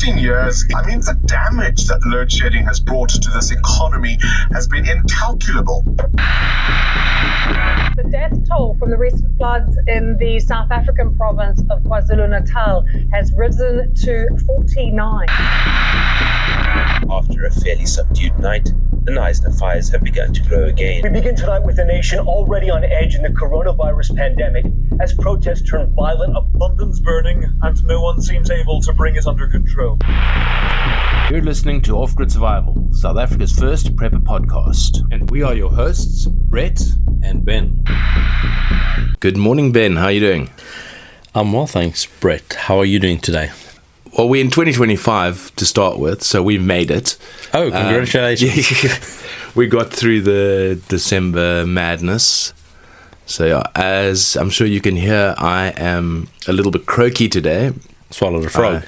15 years, the damage that load shedding has brought to this economy has been incalculable. The death toll from the recent floods in the South African province of KwaZulu-Natal has risen to 49. After a fairly subdued night, the Knysna fires have begun to grow again. We begin tonight with a nation already on edge in the coronavirus pandemic as protests turn violent. London's burning and no one seems able to bring it under control. You're listening to Off-Grid Survival, South Africa's first prepper podcast. And we are your hosts, Brett and Ben. Good morning, Ben. How are you doing? I'm well, thanks, Brett. How are you doing today? Well, we're in 2025 to start with, so we've made it. Oh, congratulations. We got through the December madness. So, yeah, as I'm sure you can hear, I am a little bit croaky today. Swallowed a frog?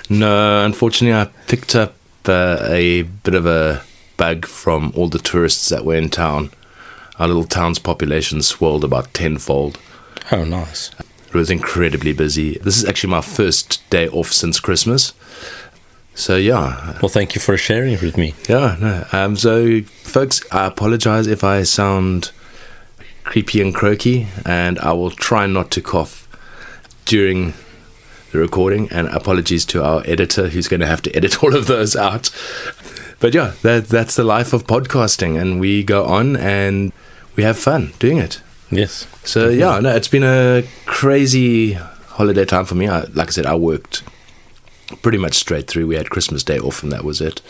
No, unfortunately, I picked up a bit of a bug from all the tourists that were in town. Our little town's population swelled about tenfold. Oh, nice. It was incredibly busy. This is actually my first day off since Christmas. So, yeah. Well, thank you for sharing it with me. Yeah, no. So, folks, I apologize if I sound creepy and croaky, and I will try not to cough during the recording, and apologies to our editor who's going to have to edit all of those out. But yeah, that's the life of podcasting, and we go on and we have fun doing it. Yes. So yeah, no, it's been a crazy holiday time for me. Like I said, I worked pretty much straight through. We had Christmas Day off and that was it.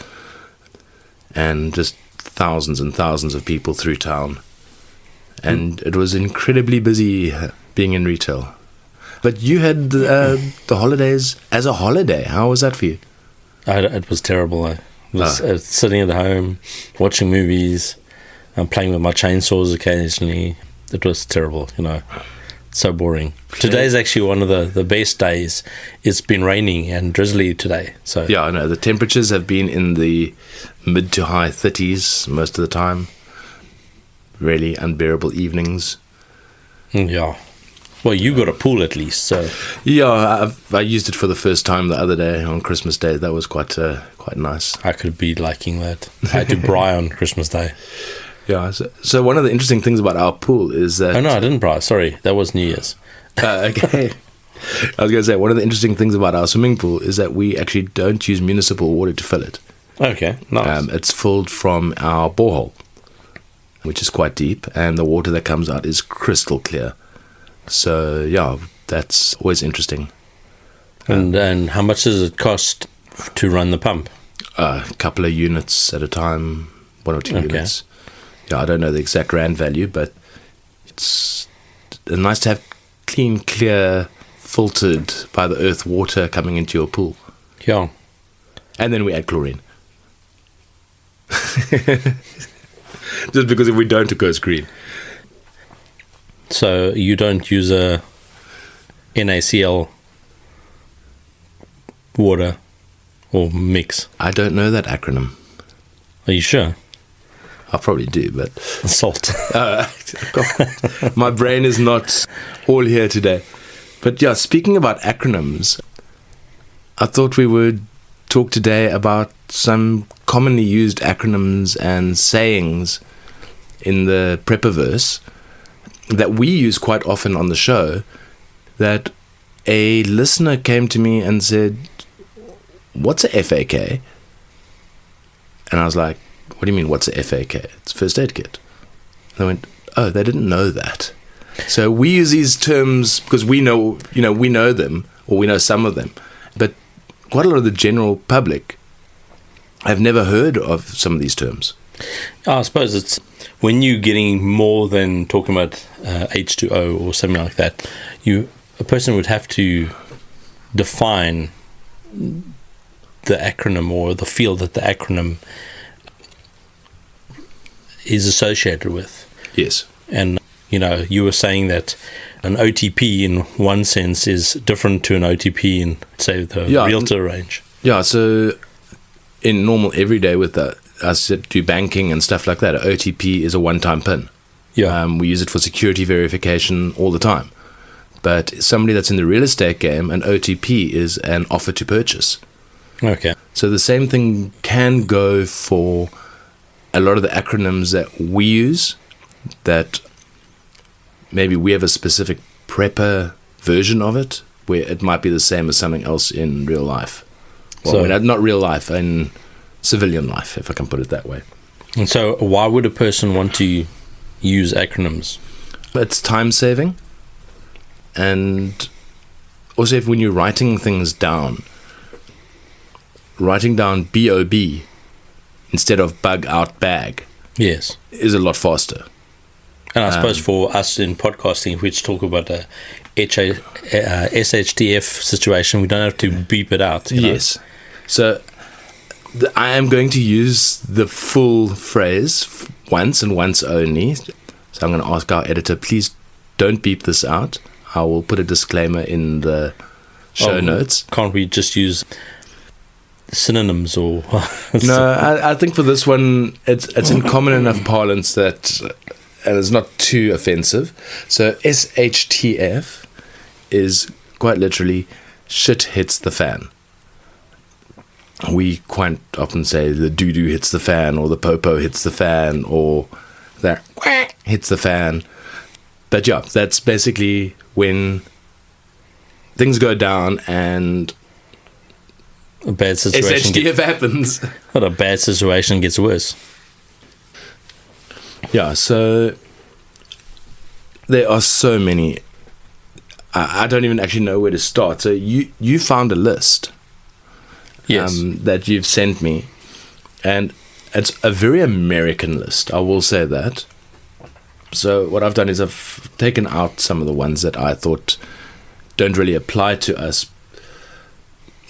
And just thousands and thousands of people through town. And it was incredibly busy being in retail. But you had the holidays as a holiday. How was that for you? It was terrible. I was sitting at home, watching movies, and playing with my chainsaws occasionally. It was terrible, so boring. Today's actually one of the best days. It's been raining and drizzly today. So yeah, I know. The temperatures have been in the mid to high 30s most of the time. Really unbearable evenings. Yeah. Well, you got a pool at least, so... Yeah, I used it for the first time the other day on Christmas Day. That was quite nice. I could be liking that. I had to braai on Christmas Day. Yeah, so one of the interesting things about our pool is that... Oh, no, I didn't braai. Sorry, that was New Year's. Okay. I was going to say, one of the interesting things about our swimming pool is that we actually don't use municipal water to fill it. Okay, nice. It's filled from our borehole, which is quite deep, and the water that comes out is crystal clear. So, yeah, that's always interesting. And how much does it cost to run the pump? A couple of units at a time, 1 or 2 units. Yeah, I don't know the exact rand value, but it's nice to have clean, clear, filtered by the earth water coming into your pool. Yeah. And then we add chlorine. Just because if we don't, it goes green. So you don't use a NaCl water or mix? I don't know that acronym. Are you sure? I probably do, but... Salt. My brain is not all here today. But yeah, speaking about acronyms, I thought we would talk today about some commonly used acronyms and sayings in the Prepperverse that we use quite often on the show, that a listener came to me and said, "What's a FAK?" And I was like, "What do you mean, what's a FAK?" "It's a first aid kit." And I went, "Oh, they didn't know that." So we use these terms because we know them, or we know some of them, but quite a lot of the general public have never heard of some of these terms. I suppose it's when you're getting more than talking about H2O or something like that, a person would have to define the acronym or the field that the acronym is associated with. Yes. And, you were saying that an OTP in one sense is different to an OTP in, say, the realtor range. Yeah, so in normal everyday with us that do banking and stuff like that, an OTP is a one-time PIN. Yeah. We use it for security verification all the time. But somebody that's in the real estate game, an OTP is an offer to purchase. Okay. So the same thing can go for a lot of the acronyms that we use, that maybe we have a specific prepper version of it, where it might be the same as something else in real life. Well, not real life, in civilian life, if I can put it that way. And so why would a person want to use acronyms? It's time saving. And also, if when you're writing things down, writing down BOB instead of bug out bag, yes, is a lot faster. And I suppose for us in podcasting, if we just talk about a SHTF situation, we don't have to beep it out. Yes. So I am going to use the full phrase once and once only. So I'm going to ask our editor, please don't beep this out. I will put a disclaimer in the show notes. Can't we just use synonyms or... No, I think for this one, it's in common enough parlance that it's not too offensive. So SHTF is quite literally shit hits the fan. We quite often say the doo-doo hits the fan, or the popo hits the fan, or that quack hits the fan. But yeah, that's basically when things go down and a bad situation happens. But a bad situation gets worse. Yeah, so there are so many. I don't even actually know where to start. So you found a list. Yes. That you've sent me, and it's a very American list, I will say that. So what I've done is I've taken out some of the ones that I thought don't really apply to us,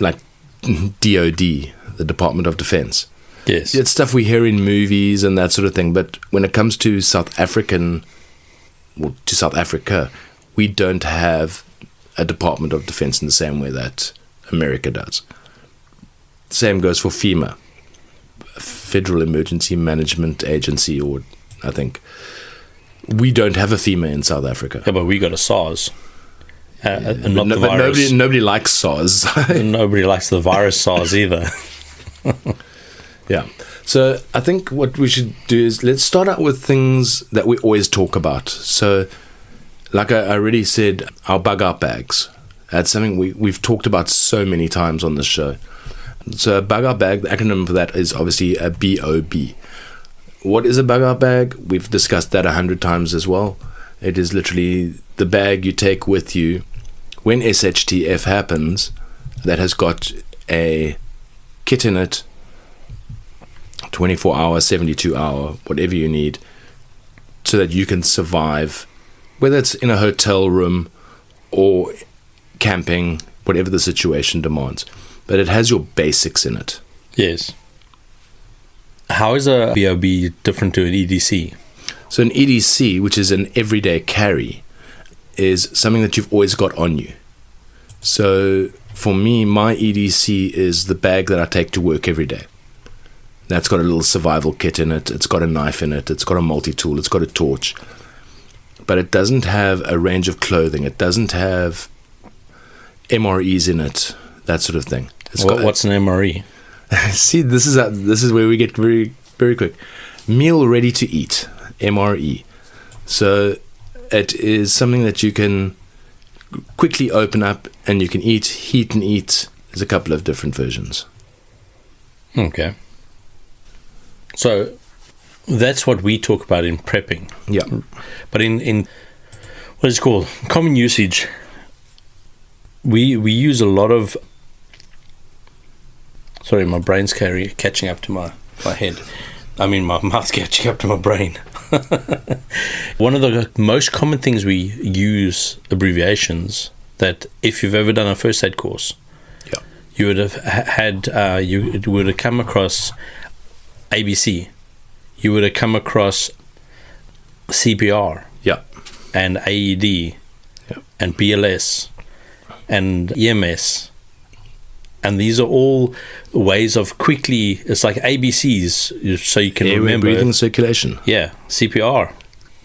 like DOD, the Department of Defense. Yes. It's stuff we hear in movies and that sort of thing, but when it comes to South Africa, we don't have a Department of Defense in the same way that America does. Same goes for FEMA, Federal Emergency Management Agency, or I think we don't have a FEMA in South Africa. Yeah, but we got a SARS, and not the but virus. Nobody likes SARS. Nobody likes the virus SARS either. Yeah. So I think what we should do is let's start out with things that we always talk about. So, like I already said, our bug out bags. That's something we've talked about so many times on this show. So a bug out bag, the acronym for that is obviously a BOB. What is a bug out bag? We've discussed that 100 times as well. It is literally the bag you take with you when SHTF happens that has got a kit in it, 24 hour, 72 hour, whatever you need, so that you can survive, whether it's in a hotel room or camping, whatever the situation demands. But it has your basics in it. Yes. How is a BOB different to an EDC? So an EDC, which is an everyday carry, is something that you've always got on you. So for me, my EDC is the bag that I take to work every day. That's got a little survival kit in it. It's got a knife in it. It's got a multi-tool. It's got a torch. But it doesn't have a range of clothing. It doesn't have MREs in it, that sort of thing. What's an MRE? See, this is where we get very, very quick. Meal ready to eat, MRE. So it is something that you can quickly open up and you can eat, heat and eat. There's a couple of different versions. Okay. So that's what we talk about in prepping. Yeah. But in what is it called? Common usage, we use a lot of... Sorry, my brain's catching up to my head. I mean, my mouth's catching up to my brain. One of the most common things we use abbreviations that if you've ever done a first aid course, yeah, you would have had, you would have come across ABC. You would have come across CPR. Yeah. And AED. Yeah. And BLS. And EMS. And these are all ways of quickly, it's like ABCs, so you can airway, remember. breathing, circulation. Yeah, CPR.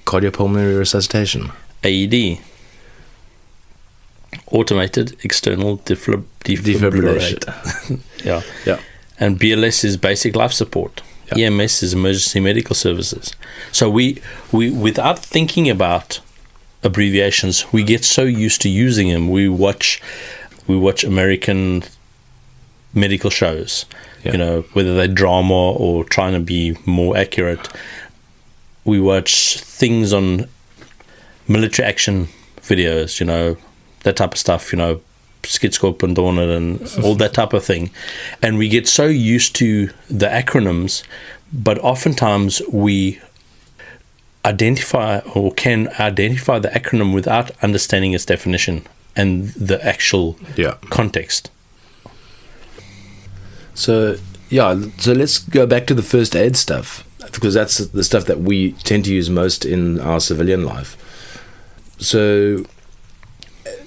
Cardiopulmonary resuscitation. AED. automated external defibrillator. Yeah. Yeah. And BLS is basic life support. Yeah. EMS is emergency medical services. So we without thinking about abbreviations, we get so used to using them. We watch American medical shows, whether they're drama or trying to be more accurate. We watch things on military action videos, that type of stuff, Skidskop and Donut and all that type of thing. And we get so used to the acronyms, but oftentimes we identify or can identify the acronym without understanding its definition and the actual context. So let's go back to the first aid stuff, because that's the stuff that we tend to use most in our civilian life. So,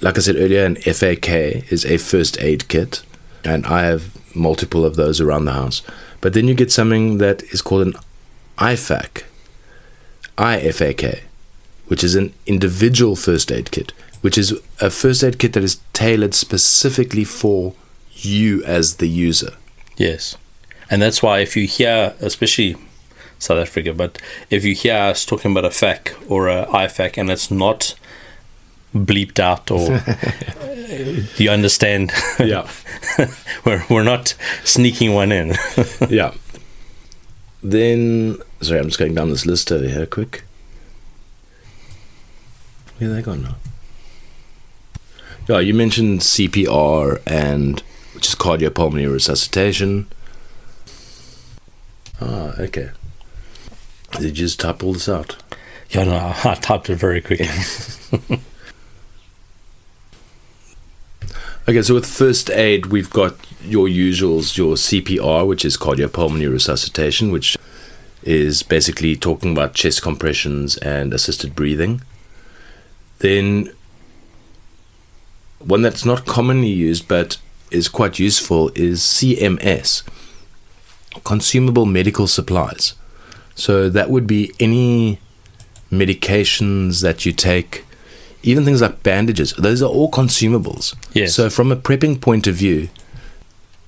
like I said earlier, an FAK is a first aid kit, and I have multiple of those around the house. But then you get something that is called an IFAC, which is an individual first aid kit, which is a first aid kit that is tailored specifically for you as the user. Yes. And that's why if you hear, especially South Africa, but if you hear us talking about a FAC or a IFAC and it's not bleeped out or you understand, Yeah. we're not sneaking one in. Yeah. Then, sorry, I'm just going down this list over here quick. Where are they gone now? Yeah, you mentioned CPR, which is cardiopulmonary resuscitation. Ah, okay. Did you just type all this out? Yeah, no, I typed it very quickly. Okay, so with first aid, we've got your usuals, your CPR, which is cardiopulmonary resuscitation, which is basically talking about chest compressions and assisted breathing. Then one that's not commonly used but is quite useful is CMS, consumable medical supplies. So that would be any medications that you take, even things like bandages. Those are all consumables. Yes. So from a prepping point of view,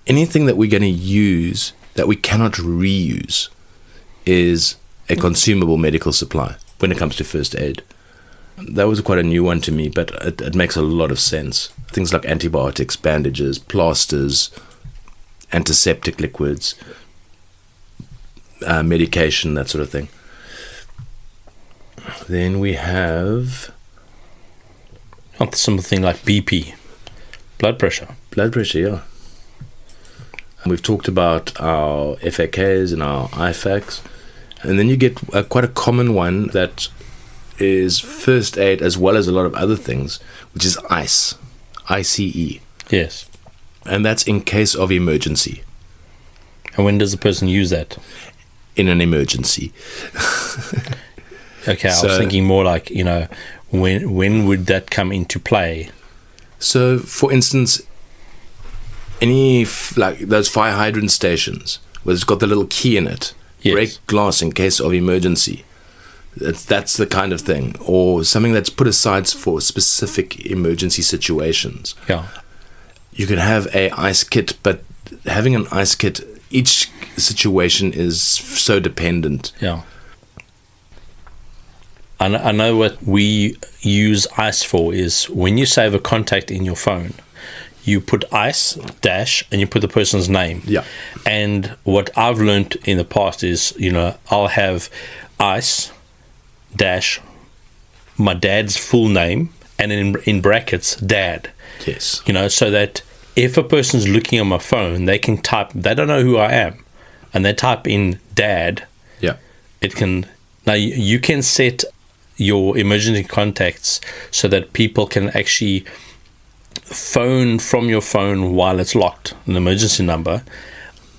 anything that we're going to use that we cannot reuse is a consumable medical supply when it comes to first aid. That was quite a new one to me, but it makes a lot of sense. Things like antibiotics, bandages, plasters, antiseptic liquids, medication, that sort of thing. Then we have something like BP, blood pressure. Blood pressure, yeah. And we've talked about our FAKs and our IFACs. And then you get quite a common one that is first aid as well as a lot of other things, which is ICE. ICE. Yes. And that's in case of emergency. And when does the person use that? In an emergency. Okay, I was thinking more like, when would that come into play? So, for instance, any like those fire hydrant stations where it's got the little key in it, yes. Break glass in case of emergency. That's the kind of thing, or something that's put aside for specific emergency situations. Yeah, you can have a ice kit, but having an ice kit, each situation is so dependent. Yeah. I know what we use ICE for is when you save a contact in your phone, you put ICE dash and you put the person's name. Yeah. And what I've learned in the past is, I'll have ICE dash my dad's full name and in brackets dad. Yes. So that if a person's looking on my phone, they can type, they don't know who I am, and they type in dad. Yeah. It can, now you can set your emergency contacts so that people can actually phone from your phone while it's locked, an emergency number.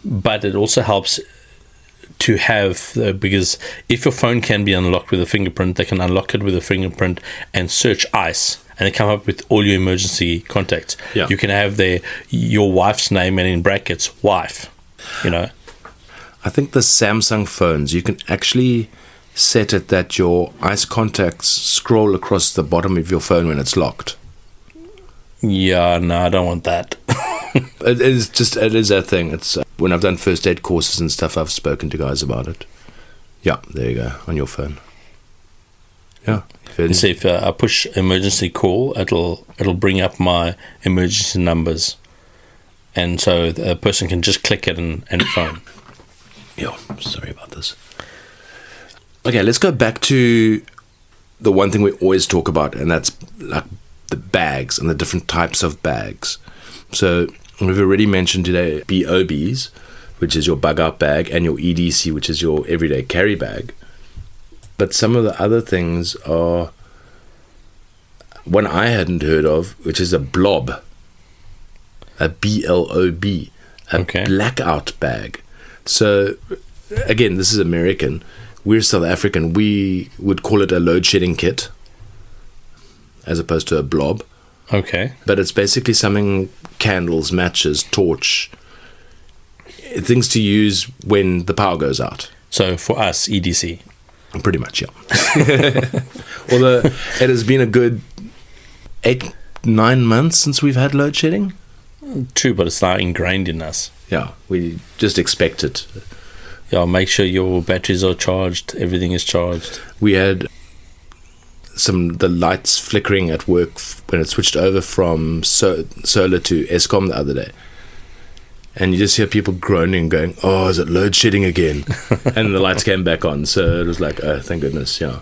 But it also helps to have, because if your phone can be unlocked with a fingerprint, they can unlock it with a fingerprint and search ICE, and they come up with all your emergency contacts. Yeah. You can have your wife's name and in brackets wife. I think the Samsung phones, you can actually set it that your ICE contacts scroll across the bottom of your phone when it's locked. Yeah, no, I don't want that. It is that thing. It's when I've done first aid courses and stuff, I've spoken to guys about it. Yeah, there you go, on your phone. Yeah. You see, if I push emergency call, it'll bring up my emergency numbers, and so a person can just click it and phone. Yeah, sorry about this. Okay, let's go back to the one thing we always talk about, and that's like the bags and the different types of bags. So we've already mentioned today BOBs, which is your bug out bag, and your EDC, which is your everyday carry bag. But some of the other things are one I hadn't heard of, which is a blob, a BLOB, a blackout bag. So again, this is American. We're South African. We would call it a load shedding kit as opposed to a blob. Okay. But it's basically something, candles, matches, torch, things to use when the power goes out. So for us, EDC. Pretty much, yeah. Although it has been a good 8-9 months since we've had load shedding. True, but it's not ingrained in us. Yeah, we just expect it. Yeah, make sure your batteries are charged, everything is charged. We had the lights flickering at work when it switched over from solar to Eskom the other day. And you just hear people groaning, going, "Oh, is it load shedding again?" And the lights came back on, so it was like, "Oh, thank goodness!" Yeah.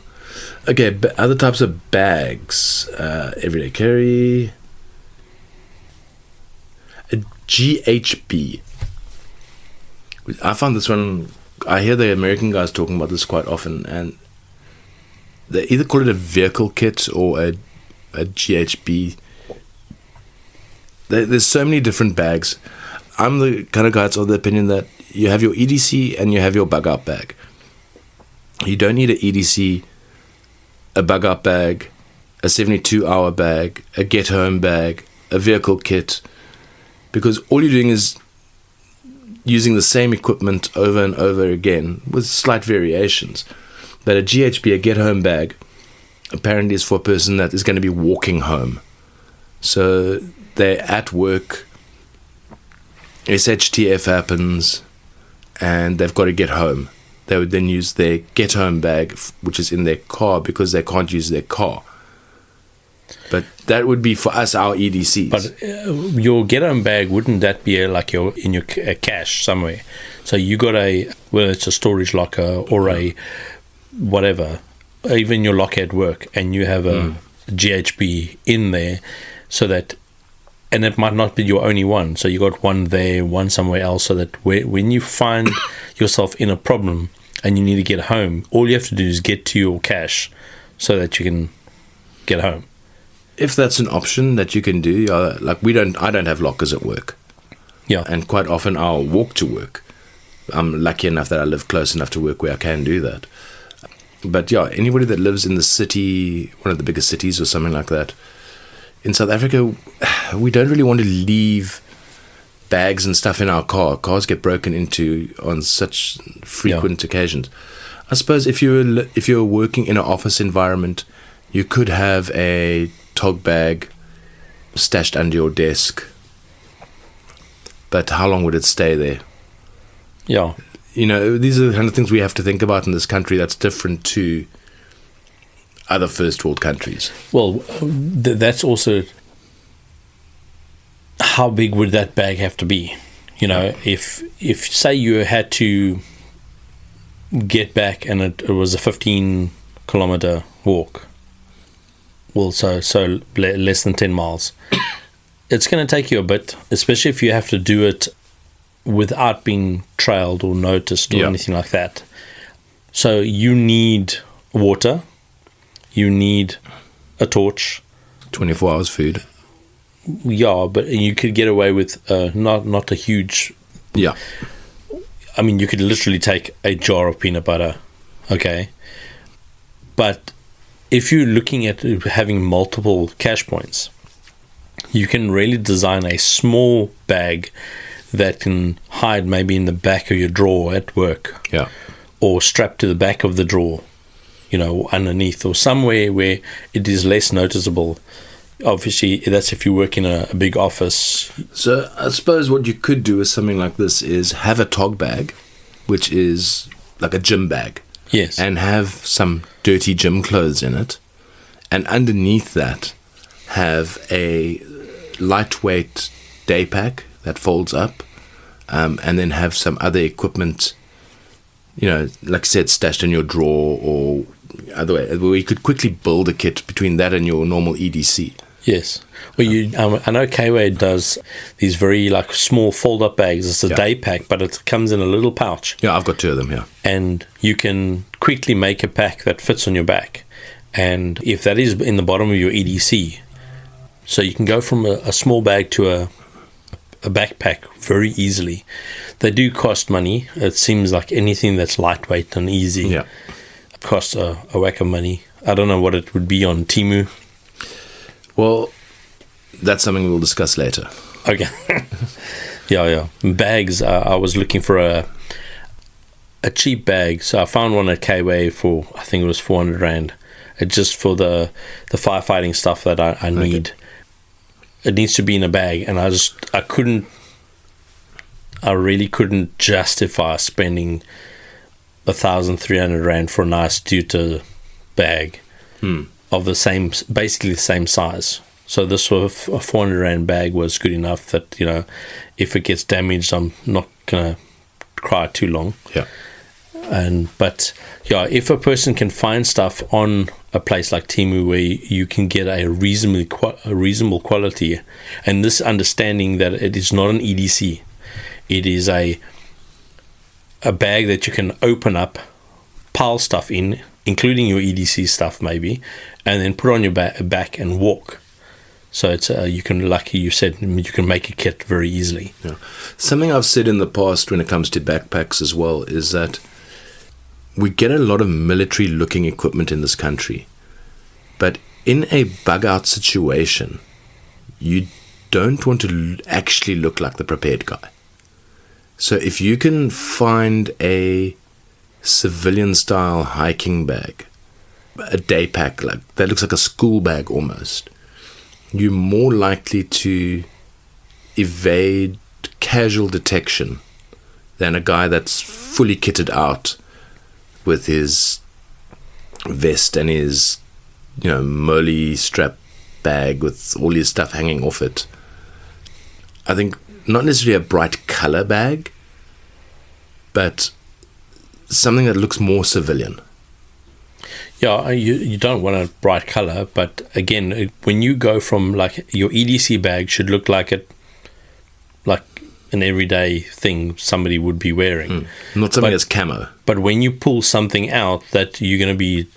Okay, but other types of bags, everyday carry, a GHB. I found this one. I hear the American guys talking about this quite often, and they either call it a vehicle kit or a GHB. There's so many different bags. I'm the kind of guy that's of the opinion that you have your EDC and you have your bug out bag. You don't need an EDC, a bug out bag, a 72-hour bag, a get home bag, a vehicle kit, because all you're doing is using the same equipment over and over again with slight variations. But a GHB, a get home bag, apparently is for a person that is going to be walking home. So they're at work, SHTF happens, and they've got to get home. They would then use their get home bag, which is in their car, because they can't use their car. But that would be for us our EDCs. But your get home bag, wouldn't that be like in your cache somewhere? So you got whether it's a storage locker or a whatever, even your locker at work, and you have a GHB in there, so that. And it might not be your only one. So you got one there, one somewhere else, so that when you find yourself in a problem and you need to get home, all you have to do is get to your cache so that you can get home. If that's an option that you can do, like I don't have lockers at work. Yeah. And quite often I'll walk to work. I'm lucky enough that I live close enough to work where I can do that. But yeah, anybody that lives in the city, one of the biggest cities or something like that, in South Africa, we don't really want to leave bags and stuff in our car. Cars get broken into on such frequent occasions. I suppose if you're working in an office environment, you could have a tog bag stashed under your desk. But how long would it stay there? Yeah. These are the kind of things we have to think about in this country that's different to other first world countries. Well, that's also how big would that bag have to be? If say you had to get back and it was a 15-kilometer walk, well, so less than 10 miles, it's going to take you a bit, especially if you have to do it without being trailed or noticed or anything like that. So you need water. You need a torch. 24 hours food. Yeah, but you could get away with not a huge... Yeah. I mean, you could literally take a jar of peanut butter, okay? But if you're looking at having multiple cache points, you can really design a small bag that can hide maybe in the back of your drawer at work. Yeah. Or strapped to the back of the drawer. Underneath or somewhere where it is less noticeable, Obviously, that's if you work in a big office. So I suppose what you could do with something like this is have a tog bag, which is like a gym bag. Yes. And have some dirty gym clothes in it. And underneath that, have a lightweight day pack that folds up. And then have some other equipment, like I said, stashed in your drawer or other way, where you could quickly build a kit between that and your normal EDC. Yes. Well, I know K-Way does these very like small fold-up bags. It's a day pack, but it comes in a little pouch. Yeah, I've got 2 of them here. And you can quickly make a pack that fits on your back. And if that is in the bottom of your EDC, so you can go from a small bag to a backpack very easily. They do cost money. It seems like anything that's lightweight and easy costs a whack of money. I don't know what it would be on Temu. Well, that's something we'll discuss later. Okay. Yeah. Bags, I was looking for a cheap bag. So I found one at K-Way for, I think it was 400 Rand. It's just for the firefighting stuff that I need. It needs to be in a bag, and I really couldn't justify spending 1,300 Rand for a nice Deuter bag of basically the same size. So this sort of a 400 Rand bag was good enough that, if it gets damaged, I'm not gonna cry too long. Yeah. But if a person can find stuff on a place like Temu where you can get a reasonable quality, and this understanding that it is not an EDC, it is a bag that you can open up, pile stuff in, including your EDC stuff maybe, and then put on your back and walk. So it's you can, like you said, you can make a kit very easily. Yeah. Something I've said in the past when it comes to backpacks as well is that we get a lot of military-looking equipment in this country, but in a bug-out situation, you don't want to actually look like the prepared guy. So if you can find a civilian-style hiking bag, a day pack that looks like a school bag almost, you're more likely to evade casual detection than a guy that's fully kitted out with his vest and his, Molly strap bag with all his stuff hanging off it. I think not necessarily a bright color bag, but something that looks more civilian. Yeah, you don't want a bright color, but again, when you go from like your EDC bag should look like an everyday thing somebody would be wearing. Not something that's camo. But when you pull something out that you're going to be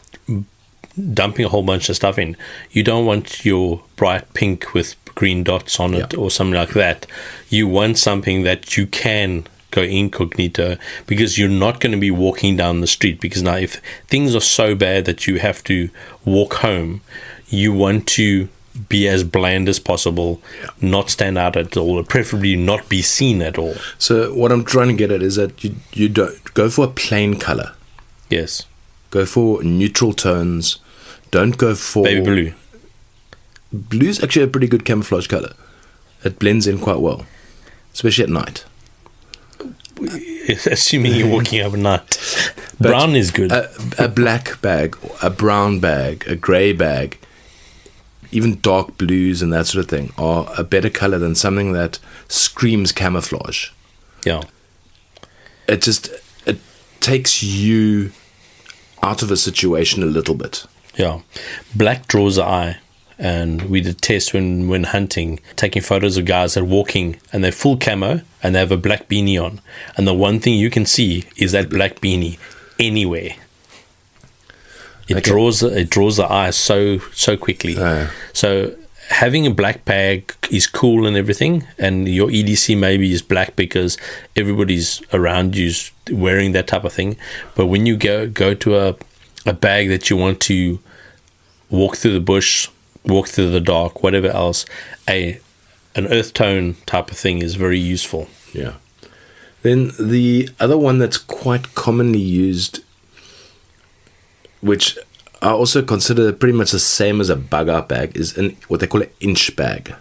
dumping a whole bunch of stuff in, you don't want your bright pink with green dots on it or something like that. You want something that you can go incognito, because you're not going to be walking down the street, because now if things are so bad that you have to walk home, you want to be as bland as possible, not stand out at all, or preferably not be seen at all. So what I'm trying to get at is that you don't go for a plain color. Yes. Go for neutral tones. Don't go for baby blue. Blue's actually a pretty good camouflage color. It blends in quite well, especially at night. Assuming you're walking overnight. Brown is good. A black bag, a brown bag, a grey bag, even dark blues and that sort of thing are a better color than something that screams camouflage. Yeah. It takes you out of a situation a little bit. Yeah. Black draws the eye. And we did tests when hunting, taking photos of guys that are walking and they're full camo and they have a black beanie on. And the one thing you can see is that black beanie anywhere. It draws the eye so quickly. So having a black bag is cool and everything, and your EDC maybe is black because everybody's around you's wearing that type of thing. But when you go to a bag that you want to walk through the bush, walk through the dark, whatever else, an earth tone type of thing is very useful. Yeah. Then the other one that's quite commonly used, which I also consider pretty much the same as a bugout bag is what they call an inch bag.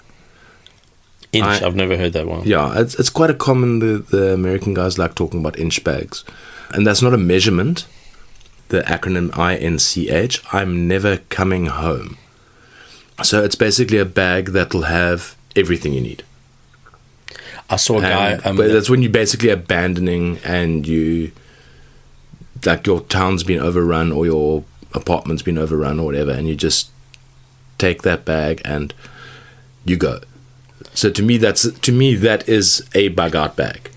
I've never heard that one. Yeah, it's quite a common, the American guys like talking about inch bags. And that's not a measurement. The acronym INCH, I'm never coming home. So it's basically a bag that'll have everything you need. I saw a guy... but that's when you're basically abandoning and like your town's been overrun or your apartment's been overrun or whatever, and you just take that bag and you go. So to me that is a bug out bag.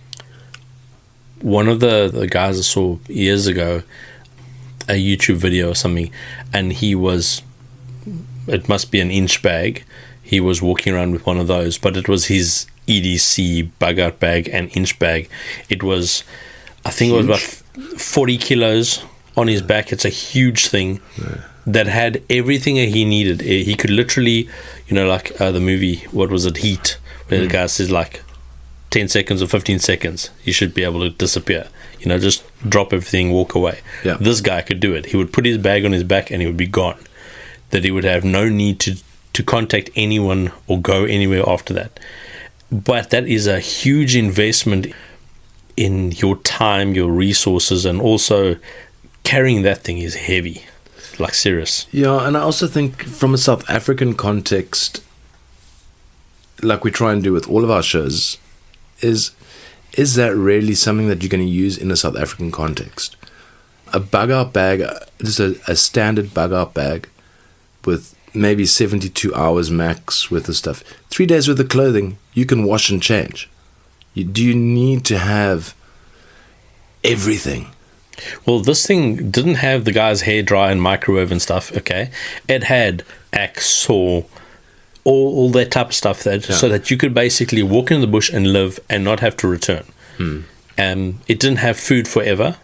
One of the guys I saw years ago, a YouTube video or something, and it must be an inch bag. He was walking around with one of those, but it was his EDC bug out bag and inch bag. It was, I think it was about 40 kilos on his back. It's a huge thing that had everything he needed. He could literally, like the movie, what was it, Heat, where the guy says like 10 seconds or 15 seconds, you should be able to disappear. Just drop everything, walk away. Yeah. This guy could do it. He would put his bag on his back and he would be gone. That he would have no need to contact anyone or go anywhere after that. But that is a huge investment in your time, your resources, and also carrying that thing is heavy, like serious. Yeah, and I also think from a South African context, like we try and do with all of our shows, is that really something that you're going to use in a South African context? A bug-out bag, just a standard bug-out bag with maybe 72 hours max worth of stuff. 3 days worth of clothing, you can wash and change. Do you need to have everything? Well, this thing didn't have the guy's hair dry and microwave and stuff, okay? It had axe, saw, all that type of stuff so that you could basically walk in the bush and live and not have to return. It didn't have food forever.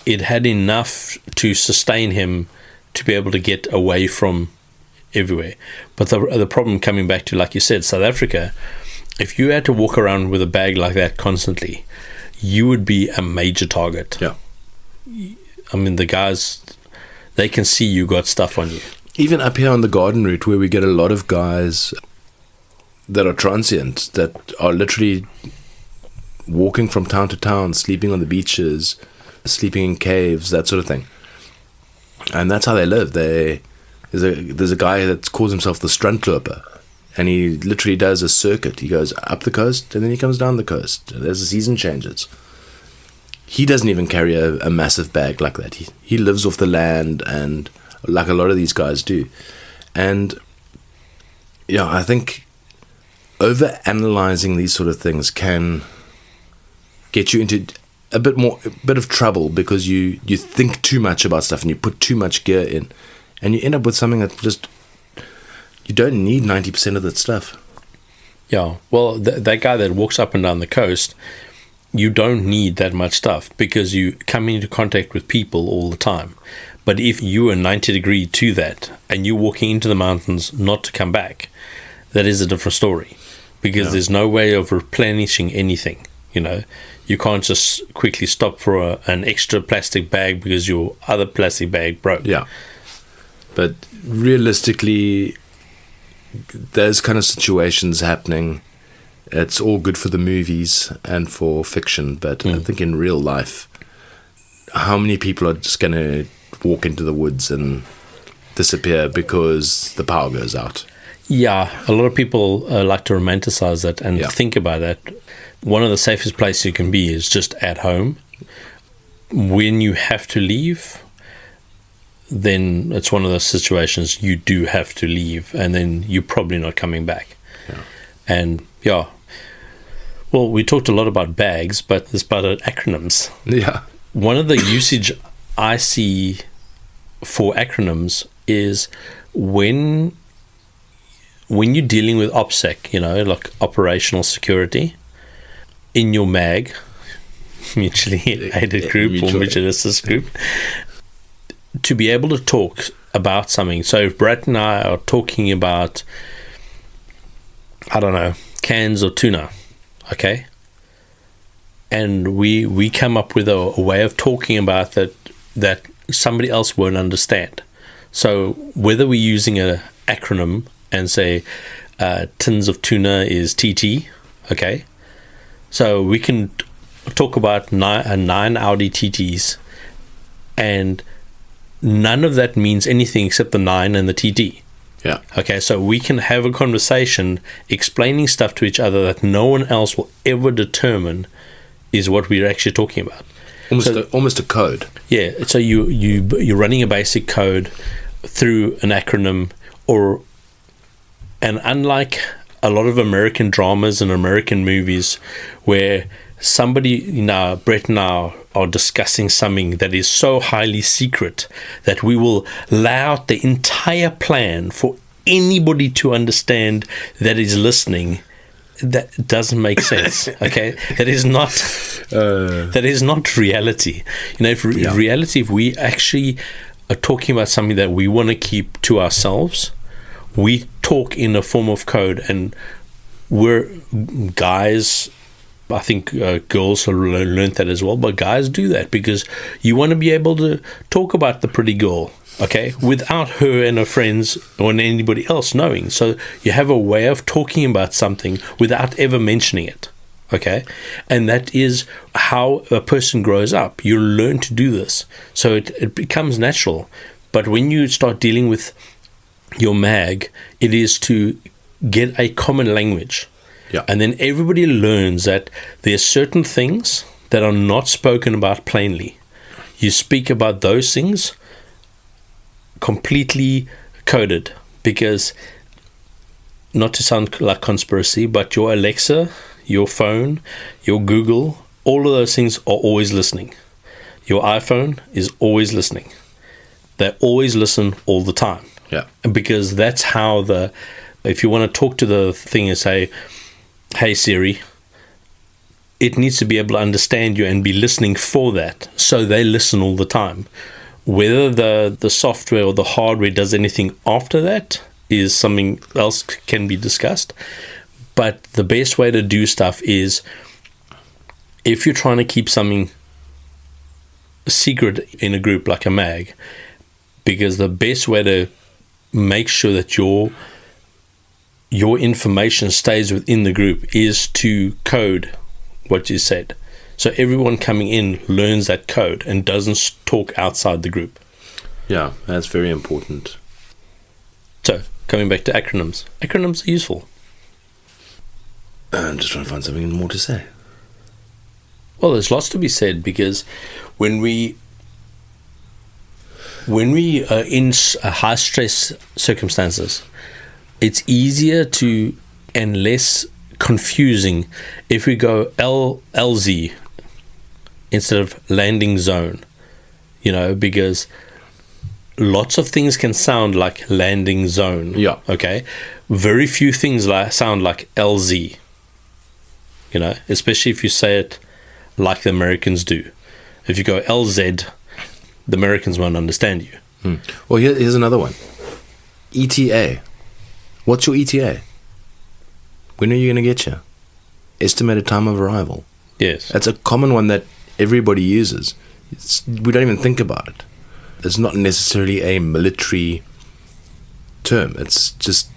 It had enough to sustain him to be able to get away from everywhere. But the problem coming back to, like you said, South Africa, if you had to walk around with a bag like that constantly, you would be a major target. Yeah. I mean, the guys, they can see you got stuff on you. Even up here on the garden route, where we get a lot of guys that are transient, that are literally walking from town to town, sleeping on the beaches, sleeping in caves, that sort of thing. And that's how they live. There's a guy that calls himself the Struntloper, and he literally does a circuit. He goes up the coast, and then he comes down the coast. There's the season changes. He doesn't even carry a massive bag like that. He lives off the land, and like a lot of these guys do. And yeah, I think over-analyzing these sort of things can get you into a bit of trouble, because you think too much about stuff and you put too much gear in, and you end up with something that just, you don't need 90% of that stuff. Yeah, well, that guy that walks up and down the coast, you don't need that much stuff because you come into contact with people all the time. But if you are 90 degree to that and you're walking into the mountains not to come back, that is a different story, because there's no way of replenishing anything. You can't just quickly stop for an extra plastic bag because your other plastic bag broke. Yeah. But realistically, those kind of situations happening, it's all good for the movies and for fiction, but I think in real life, how many people are just going to walk into the woods and disappear because the power goes out? Yeah, a lot of people like to romanticize that and think about that. One of the safest places you can be is just at home. When you have to leave, then it's one of those situations you do have to leave, and then you're probably not coming back. Yeah. And well, we talked a lot about bags, but it's about acronyms. Yeah. One of the usage I see for acronyms is when you're dealing with OPSEC, like operational security, in your MAG, mutually aided group or mutual assist group, to be able to talk about something. So if Brett and I are talking about, I don't know, cans or tuna, okay, and we come up with a way of talking about that somebody else won't understand. So whether we're using an acronym and say tins of tuna is TT, okay? So we can talk about nine Audi TTs, and none of that means anything except the 9 and the TT. Yeah. Okay, so we can have a conversation explaining stuff to each other that no one else will ever determine is what we're actually talking about. Almost a code. Yeah, so you're running a basic code through an acronym, and unlike a lot of American dramas and American movies where somebody, Brett and I are discussing something that is so highly secret that we will lay out the entire plan for anybody to understand that is listening. That doesn't make sense. Okay, that is not reality. If we actually are talking about something that we want to keep to ourselves, we talk in a form of code, and we're guys. I think girls have learned that as well, but guys do that because you want to be able to talk about the pretty girl, okay, without her and her friends or anybody else knowing. So you have a way of talking about something without ever mentioning it, okay? And that is how a person grows up. You learn to do this. So it becomes natural. But when you start dealing with your mag, it is to get a common language. Yeah. And then everybody learns that there are certain things that are not spoken about plainly. You speak about those things completely coded, because, not to sound like conspiracy, but your Alexa, your phone, your Google, all of those things are always listening. Your iPhone is always listening. They always listen all the time. Yeah. Because that's how if you want to talk to the thing and say, hey Siri, it needs to be able to understand you and be listening for that. So they listen all the time. Whether the software or the hardware does anything after that is something else can be discussed. But the best way to do stuff is, if you're trying to keep something secret in a group like a mag, because the best way to make sure that your information stays within the group is to code what you said. So everyone coming in learns that code and doesn't talk outside the group. Yeah, that's very important. So, coming back to acronyms. Acronyms are useful. I'm just trying to find something more to say. Well, there's lots to be said, because when we are in high stress circumstances, it's easier and less confusing if we go LZ instead of landing zone, because lots of things can sound like landing zone. Yeah. Okay. Very few things sound like LZ, especially if you say it like the Americans do. If you go LZ, the Americans won't understand you. Well, here's another one. ETA. What's your ETA? When are you going to get here? Estimated time of arrival. Yes. That's a common one that everybody uses. We don't even think about it. It's not necessarily a military term. It's just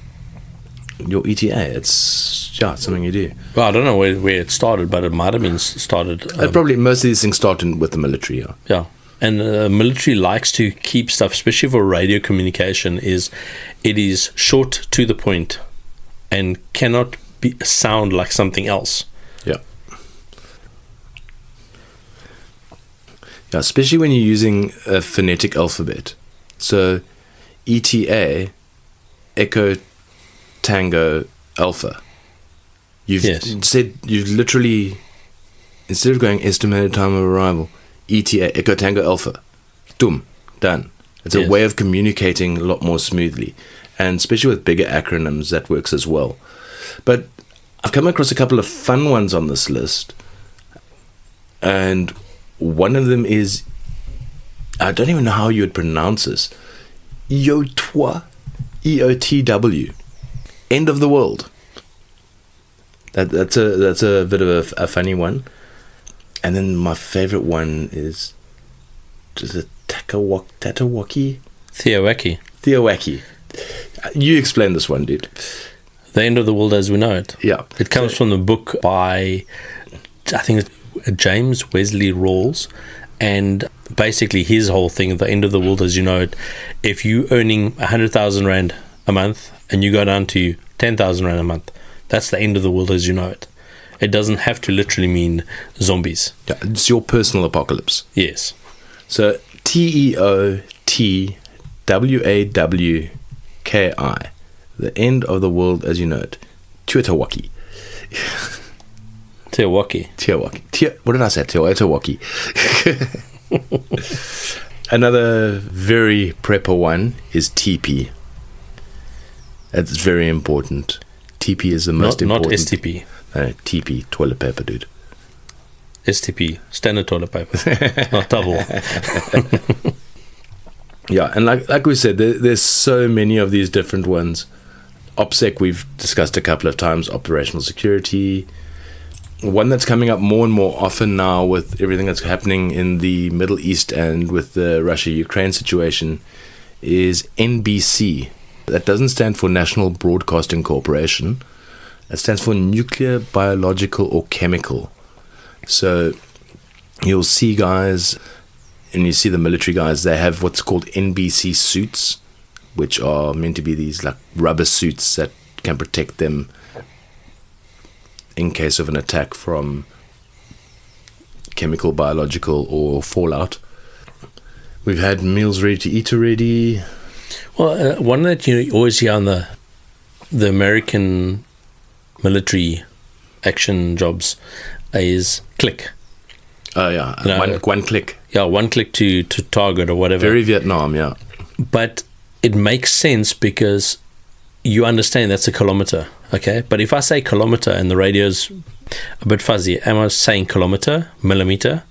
your ETA. It's something you do. Well, I don't know where it started, but it might have been started. Probably most of these things start with the military. Yeah. Yeah. And the military likes to keep stuff, especially for radio communication, it is short to the point and cannot sound like something else. Yeah. Yeah, especially when you're using a phonetic alphabet. So ETA, Echo, Tango, Alpha. You've literally, instead of going estimated time of arrival, ETA, Echo, Tango, Alpha. Done. It's a way of communicating a lot more smoothly. And especially with bigger acronyms, that works as well. But I've come across a couple of fun ones on this list. And one of them is, I don't even know how you would pronounce this. EOTWA, EOTW. End of the world. That's a bit of a funny one. And then my favorite one is just a TEOTWAWKI? TEOTWAWKI. You explain this one, dude. The End of the World as We Know It. Yeah. It comes from the book by, I think, James Wesley Rawls. And basically his whole thing, the end of the world as you know it, if you earning 100,000 Rand a month and you go down to 10,000 Rand a month, that's the end of the world as you know it. It doesn't have to literally mean zombies. Yeah, it's your personal apocalypse. Yes. So TEOTWAWKI, the end of the world as you know it. TEOTWAWKI. TEOTWAWKI. What did I say? TEOTWAWKI. Another very prepper one is TP. That's very important. TP is the most important. Not STP. TP, toilet paper, dude. STP, standard toilet paper. Not double. Yeah, and like we said, there's so many of these different ones. OPSEC we've discussed a couple of times, operational security. One that's coming up more and more often now with everything that's happening in the Middle East and with the Russia-Ukraine situation is NBC. That doesn't stand for National Broadcasting Corporation. It stands for Nuclear, Biological, or Chemical. So you'll see guys, and you see the military guys, they have what's called NBC suits, which are meant to be these like rubber suits that can protect them in case of an attack from chemical, biological, or fallout. We've had meals ready to eat already. Well, one that you always hear on the American military action jobs is click. Oh, yeah. You know, one click. Yeah, one click to target or whatever. Very Vietnam, yeah. But it makes sense because you understand that's a kilometer, okay? But if I say kilometer and the radio's a bit fuzzy, am I saying kilometer, millimeter,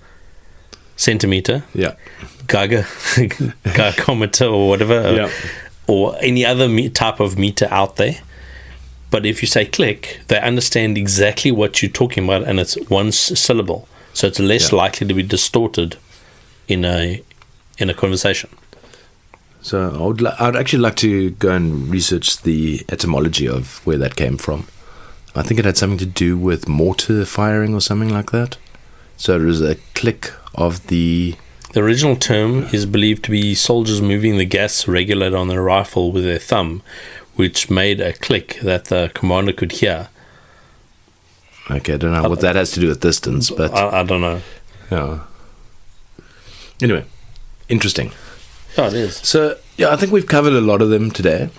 centimeter, Yeah. gigameter or whatever, Yeah. or any other type of meter out there? But if you say click, they understand exactly what you're talking about, and it's one syllable, so it's less likely to be distorted in a conversation. So I'd actually like to go and research the etymology of where that came from. I think it had something to do with mortar firing or something like that. So it was a click of the... The original term is believed to be soldiers moving the gas regulator on their rifle with their thumb, which made a click that the commander could hear. Okay, I don't know what that has to do with distance, but... I don't know. Yeah. Anyway, interesting. Oh, it is. So, yeah, I think we've covered a lot of them today.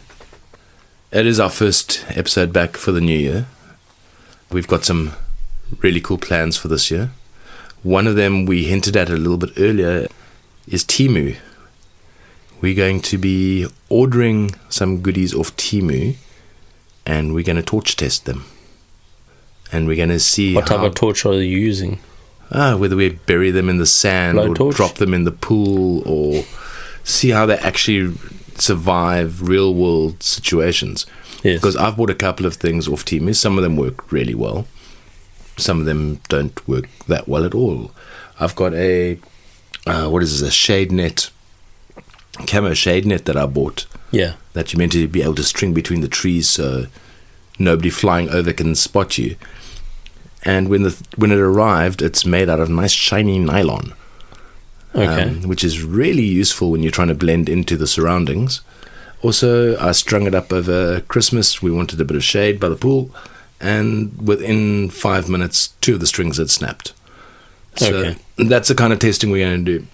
It is our first episode back for the new year. We've got some really cool plans for this year. One of them we hinted at a little bit earlier is Temu. We're going to be ordering some goodies off Temu, and we're going to torch test them. And we're going to see what type of torch are you using? Whether we bury them in the sand or drop them in the pool, or see how they actually survive real world situations. Yes. Because I've bought a couple of things off Temu. Some of them work really well. Some of them don't work that well at all. I've got a shade net, camo shade net that I bought. Yeah. That you're meant to be able to string between the trees so nobody flying over can spot you. And when it arrived, it's made out of nice shiny nylon. Okay. Which is really useful when you're trying to blend into the surroundings. Also, I strung it up over Christmas. We wanted a bit of shade by the pool, and within 5 minutes, 2 of the strings had snapped. So that's the kind of testing we're going to do.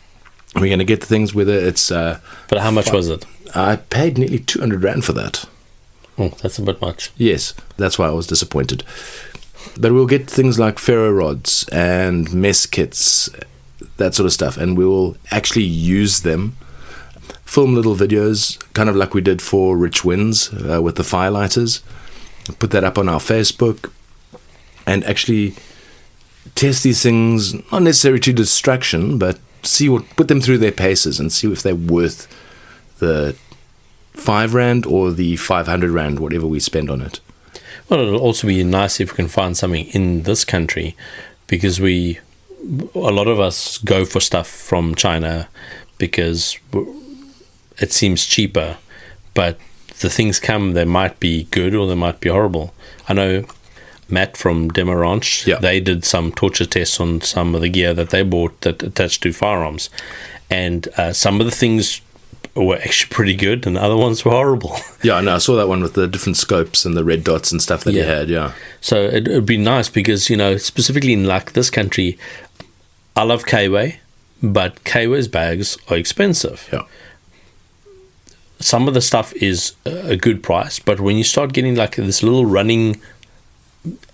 We're going to get the things, whether it's... but how much was it? I paid nearly 200 Rand for that. Oh, that's a bit much. Yes, that's why I was disappointed. But we'll get things like ferro rods and mess kits, that sort of stuff, and we will actually use them, film little videos, kind of like we did for Rich Winds with the firelighters, put that up on our Facebook, and actually test these things, not necessarily to distraction, but put them through their paces and see if they're worth the 5 Rand or the 500 Rand, whatever we spend on it. Well, it'll also be nice if we can find something in this country, because a lot of us go for stuff from China, because it seems cheaper, but the things come, they might be good or they might be horrible. I know Matt from Demo Ranch, they did some torture tests on some of the gear that they bought that attached to firearms, and some of the things were actually pretty good and other ones were horrible. Yeah, no, I saw that one with the different scopes and the red dots and stuff that he had, So it would be nice because, specifically in like this country, I love K-Way, but K-Way's bags are expensive. Yeah. Some of the stuff is a good price, but when you start getting like this little running,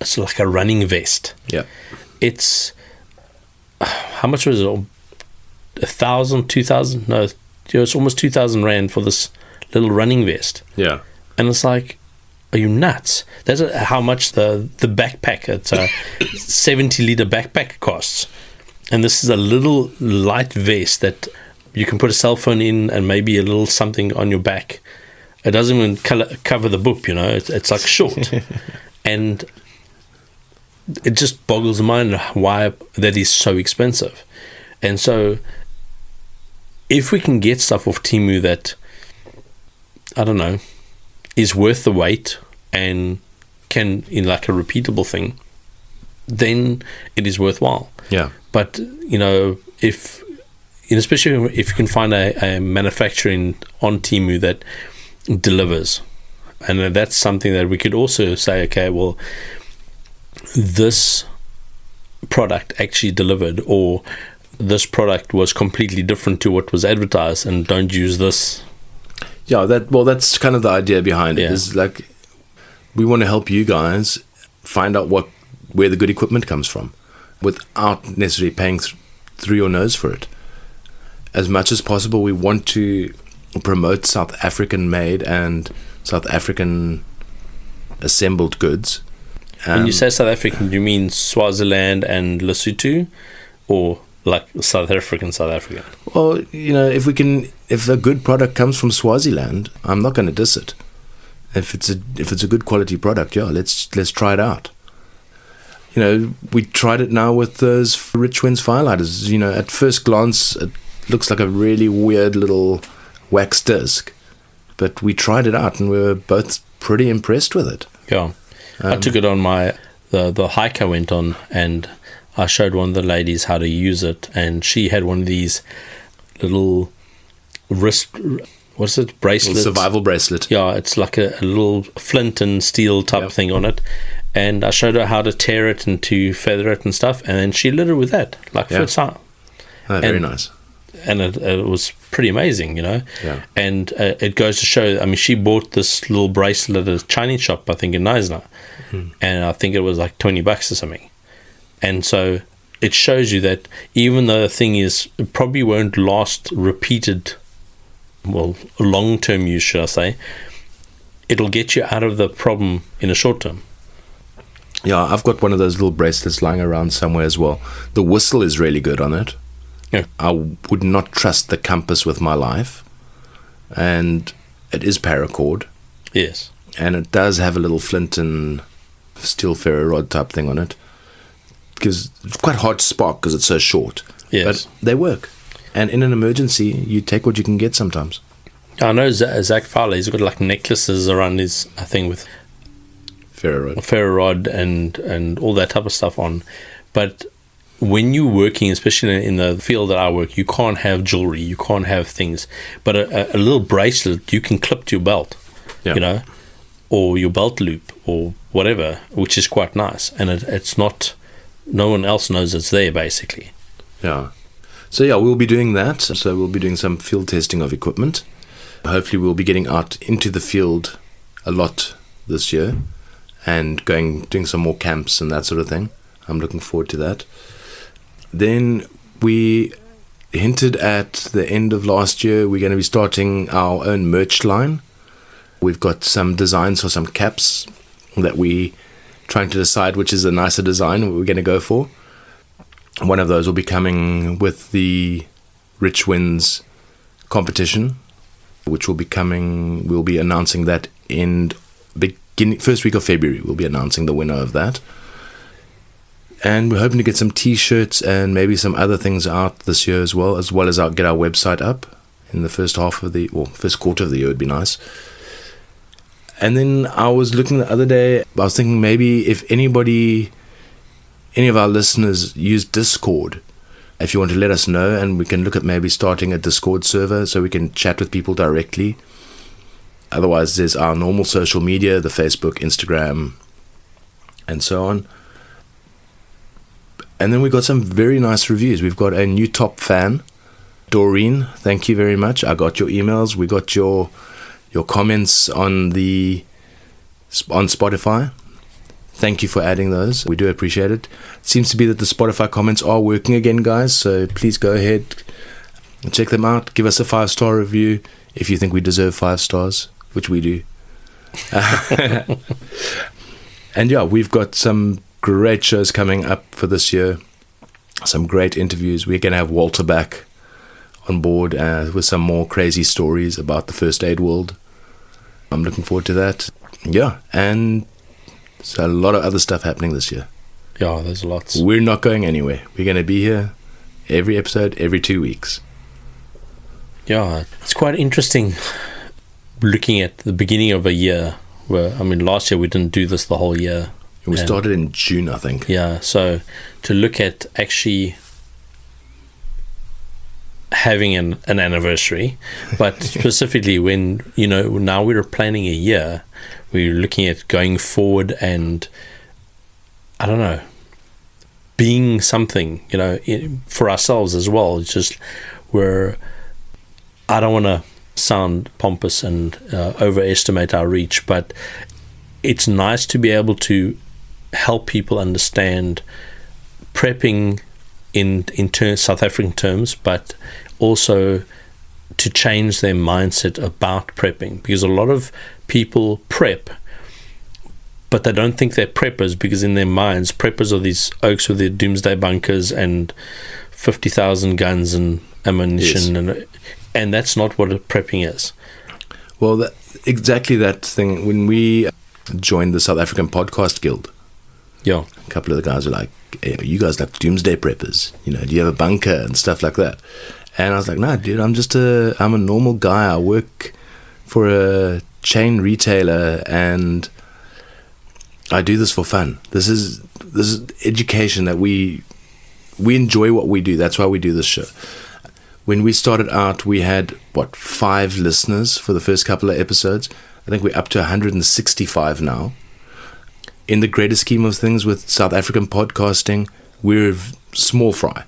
it's like a running vest. Yeah. It's, how much was it? 1,000, 2,000? No, it's almost 2,000 Rand for this little running vest. Yeah. And it's like, are you nuts? That's how much the backpack, it's a 70-liter backpack costs. And this is a little light vest that you can put a cell phone in and maybe a little something on your back. It doesn't even cover the boop, it's like short. And it just boggles the mind why that is so expensive. And so if we can get stuff off Temu that, I don't know, is worth the wait and can, in like a repeatable thing, then it is worthwhile. Yeah. But, if, especially if you can find a manufacturer on Temu that delivers, and that's something that we could also say, okay, well, this product actually delivered, or this product was completely different to what was advertised, and don't use this. Yeah, that's kind of the idea behind it. Is like, we want to help you guys find out where the good equipment comes from without necessarily paying through your nose for it. As much as possible, we want to promote South African made and South African assembled goods. When you say South African, do you mean Swaziland and Lesotho, or like South African? Well, if a good product comes from Swaziland, I'm not going to diss it. If it's a good quality product, let's try it out. We tried it now with those Rich Winds firelighters. At first glance, it looks like a really weird little wax disc, but we tried it out and we were both pretty impressed with it. Yeah. I took it on the hike I went on, and I showed one of the ladies how to use it, and she had one of these little wrist, what's it, bracelets? Survival bracelet. Yeah, it's like a little flint and steel type thing on it, and I showed her how to tear it and to feather it and stuff, and then she lit it with that, first time. Oh, very nice. And it was pretty amazing, Yeah. And it goes to show, she bought this little bracelet at a Chinese shop, I think in Neisner, and I think it was like $20 or something. And so it shows you that even though the thing it probably won't last repeated, long-term use, should I say, it'll get you out of the problem in a short term. Yeah, I've got one of those little bracelets lying around somewhere as well. The whistle is really good on it. Yeah. I would not trust the compass with my life, and it is paracord. Yes. And it does have a little flint and steel ferro rod type thing on it. Because it's quite hard to spark because it's so short. Yes. But they work. And in an emergency, you take what you can get sometimes. I know Zach Fowler, he's got like necklaces around his thing with ferro rod and all that type of stuff on. But when you're working, especially in the field that I work, you can't have jewelry, you can't have things. But a little bracelet you can clip to your belt, or your belt loop or whatever, which is quite nice. And it's not, no one else knows it's there, basically. Yeah. So we'll be doing that. So we'll be doing some field testing of equipment. Hopefully we'll be getting out into the field a lot this year and doing some more camps and that sort of thing. I'm looking forward to that. Then we hinted at the end of last year we're going to be starting our own merch line. We've got some designs for some caps that we trying to decide which is a nicer design we're going to go for. One of those will be coming with the Rich Winds competition, which will be coming. We'll be announcing that in first week of February. We'll be announcing the winner of that. And we're hoping to get some T-shirts and maybe some other things out this year as well as get our website up in the first quarter of the year would be nice. And then I was looking the other day, I was thinking maybe if any of our listeners use Discord, if you want to let us know, and we can look at maybe starting a Discord server so we can chat with people directly. Otherwise, there's our normal social media, the Facebook, Instagram, and so on. And then we got some very nice reviews. We've got a new top fan, Doreen. Thank you very much. I got your emails. We got your comments on Spotify. Thank you for adding those. We do appreciate it. It seems to be that the Spotify comments are working again, guys. So please go ahead and check them out. Give us a 5-star review if you think we deserve 5 stars, which we do. And yeah, we've got some great shows coming up for this year. Some great interviews. We're going to have Walter back on board with some more crazy stories about the first aid world. I'm looking forward to that. Yeah, and so a lot of other stuff happening this year. Yeah, there's lots. We're not going anywhere. We're going to be here every episode, every 2 weeks. Yeah, it's quite interesting looking at the beginning of a year where, last year we didn't do this the whole year. We started in June, I think. Yeah, so to look at actually having an anniversary, but specifically when, now we're planning a year, we're looking at going forward and, I don't know, being something, for ourselves as well. It's just I don't want to sound pompous and overestimate our reach, but it's nice to be able to help people understand prepping in South African terms, but also to change their mindset about prepping, because a lot of people prep, but they don't think they're preppers, because in their minds, preppers are these oaks with their doomsday bunkers and 50,000 guns and ammunition, yes. And that's not what prepping is. Well, exactly that thing. When we joined the South African Podcast Guild, yeah, a couple of the guys were like, hey, you guys like doomsday preppers, do you have a bunker and stuff like that? And I was like, no, dude, I'm a normal guy. I work for a chain retailer and I do this for fun. This is education that we enjoy what we do. That's why we do this show. When we started out, we had 5 listeners for the first couple of episodes. I think we're up to 165 now. In the greater scheme of things with South African podcasting, we're small fry.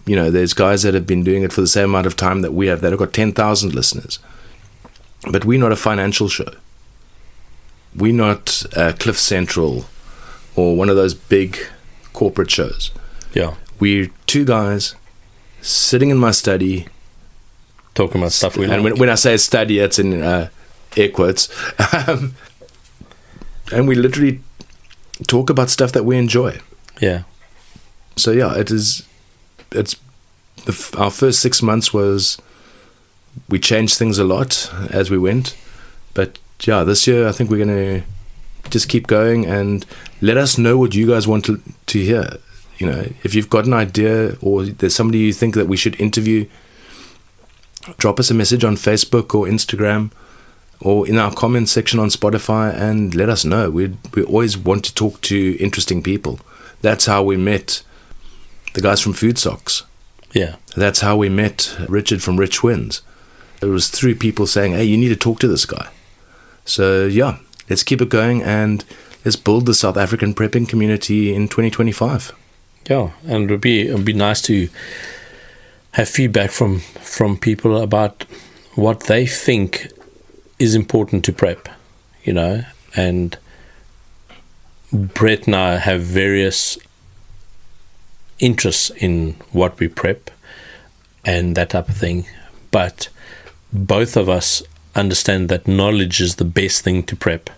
There's guys that have been doing it for the same amount of time that we have that have got 10,000 listeners. But we're not a financial show. We're not Cliff Central or one of those big corporate shows. Yeah. We're 2 guys sitting in my study talking about stuff we like. And when I say study, it's in air quotes. And we literally talk about stuff that we enjoy. Yeah. So yeah, our first 6 months we changed things a lot as we went, but yeah, this year I think we're going to just keep going and let us know what you guys want to hear. If you've got an idea or there's somebody you think that we should interview, drop us a message on Facebook or Instagram or in our comments section on Spotify and let us know. We always want to talk to interesting people. That's how we met the guys from Food Socks. Yeah. That's how we met Richard from Rich Wins. There was 3 people saying, hey, you need to talk to this guy. So yeah, let's keep it going and let's build the South African prepping community in 2025. Yeah, and it would be nice to have feedback from people about what they think is important to prep, and Brett and I have various interests in what we prep and that type of thing, but both of us understand that knowledge is the best thing to prep,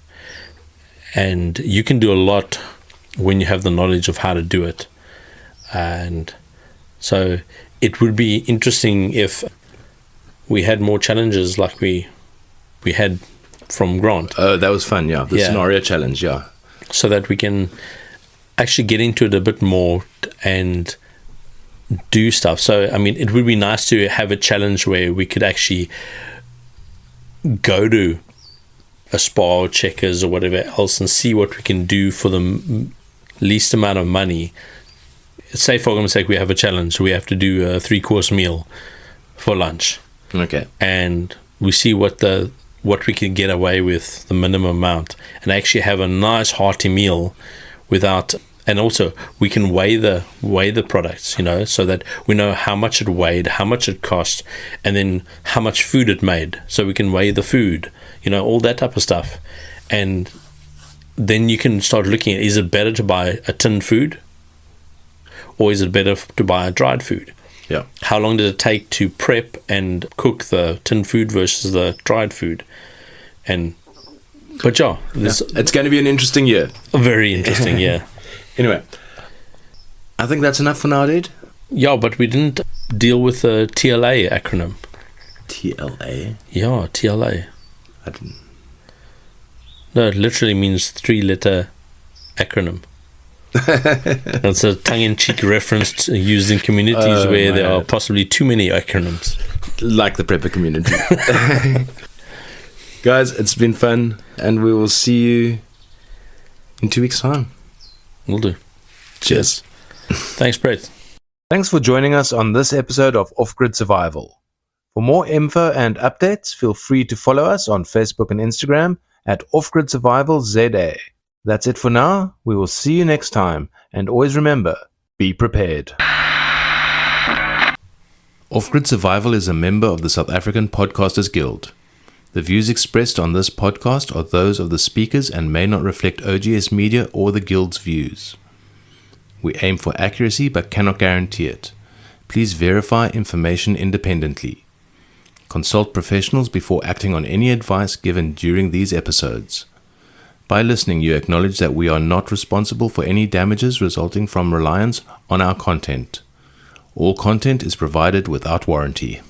and you can do a lot when you have the knowledge of how to do it. And so it would be interesting if we had more challenges like we had from Grant. Oh, that was fun, yeah. The scenario challenge, yeah. So that we can actually get into it a bit more and do stuff. So, I mean, it would be nice to have a challenge where we could actually go to a spa or Checkers or whatever else and see what we can do for the least amount of money. Say, for argument's sake, we have a challenge. We have to do a 3-course meal for lunch. Okay. And we see what we can get away with, the minimum amount, and actually have a nice hearty meal without. And also, we can weigh the products, so that we know how much it weighed, how much it cost, and then how much food it made. So we can weigh the food, all that type of stuff. And then you can start looking at, is it better to buy a tinned food, or is it better to buy a dried food? Yeah. How long did it take to prep and cook the tinned food versus the dried food? But it's going to be an interesting year. Very interesting, yeah. Anyway, I think that's enough for now, dude. Yeah, but we didn't deal with the TLA acronym. TLA? Yeah, TLA. I didn't. No, it literally means 3-letter acronym. It's a tongue-in-cheek reference used in communities where there are possibly too many acronyms. Like the prepper community. Guys, it's been fun, and we will see you in 2 weeks' time. Will do. Cheers. Thanks, Brett. Thanks for joining us on this episode of Off-Grid Survival. For more info and updates, feel free to follow us on Facebook and Instagram at Off-Grid Survival ZA. That's it for now. We will see you next time, and always remember, be prepared. Off-Grid Survival is a member of the South African Podcasters Guild. The views expressed on this podcast are those of the speakers and may not reflect OGS Media or the Guild's views. We aim for accuracy but cannot guarantee it. Please verify information independently. Consult professionals before acting on any advice given during these episodes. By listening, you acknowledge that we are not responsible for any damages resulting from reliance on our content. All content is provided without warranty.